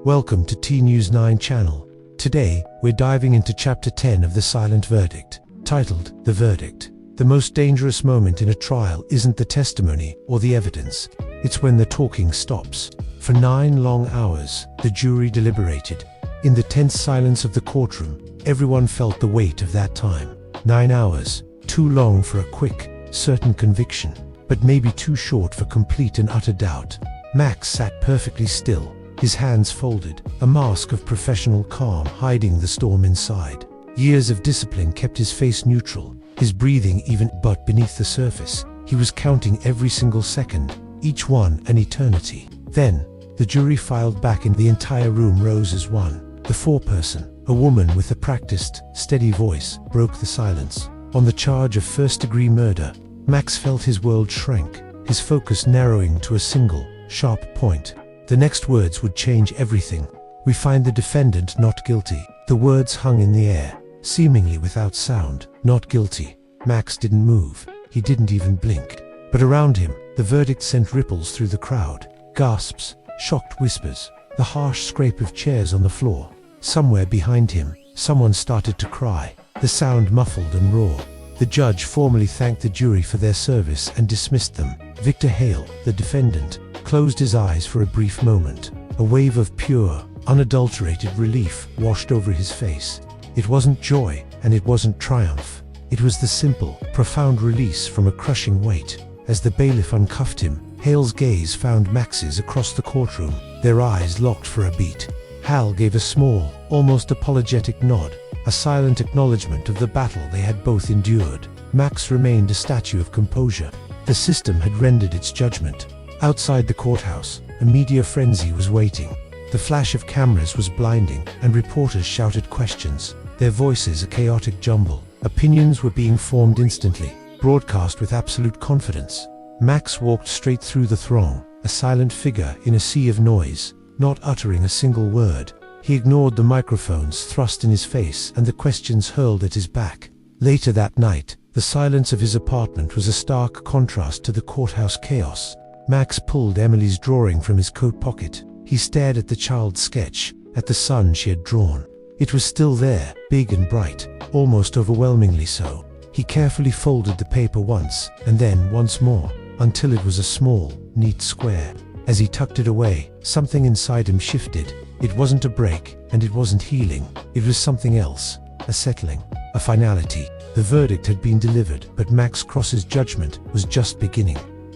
Welcome to T-News 9 channel. Today, we're diving into Chapter 10 of The Silent Verdict, titled The Verdict. The most dangerous moment in a trial isn't the testimony or the evidence. It's when the talking stops. For 9 long hours, the jury deliberated. In the tense silence of the courtroom, everyone felt the weight of that time. 9 hours, too long for a quick, certain conviction, but maybe too short for complete and utter doubt. Max sat perfectly still, his hands folded, a mask of professional calm hiding the storm inside. Years of discipline kept his face neutral, his breathing even, but beneath the surface, he was counting every single second, each one an eternity. Then, the jury filed back and the entire room rose as one. The foreperson, a woman with a practiced, steady voice, broke the silence. On the charge of first-degree murder, Max felt his world shrink, his focus narrowing to a single, sharp point. The next words would change everything. "We find the defendant not guilty." The words hung in the air, seemingly without sound. Not guilty. Max didn't move. He didn't even blink. But around him, the verdict sent ripples through the crowd. Gasps, shocked whispers, the harsh scrape of chairs on the floor. Somewhere behind him, someone started to cry, the sound muffled and raw. The judge formally thanked the jury for their service and dismissed them. Victor Hale, the defendant, closed his eyes for a brief moment. A wave of pure, unadulterated relief washed over his face. It wasn't joy, and it wasn't triumph. It was the simple, profound release from a crushing weight. As the bailiff uncuffed him, Hale's gaze found Max's across the courtroom, their eyes locked for a beat. Hal gave a small, almost apologetic nod, a silent acknowledgement of the battle they had both endured. Max remained a statue of composure. The system had rendered its judgment. Outside the courthouse, a media frenzy was waiting. The flash of cameras was blinding, and reporters shouted questions, their voices a chaotic jumble. Opinions were being formed instantly, broadcast with absolute confidence. Max walked straight through the throng, a silent figure in a sea of noise, not uttering a single word. He ignored the microphones thrust in his face and the questions hurled at his back. Later that night, the silence of his apartment was a stark contrast to the courthouse chaos. Max pulled Emily's drawing from his coat pocket. He stared at the child's sketch, at the sun she had drawn. It was still there, big and bright, almost overwhelmingly so. He carefully folded the paper once, and then once more, until it was a small, neat square. As he tucked it away, something inside him shifted. It wasn't a break, and it wasn't healing. It was something else, a settling, a finality. The verdict had been delivered, but Max Cross's judgment was just beginning.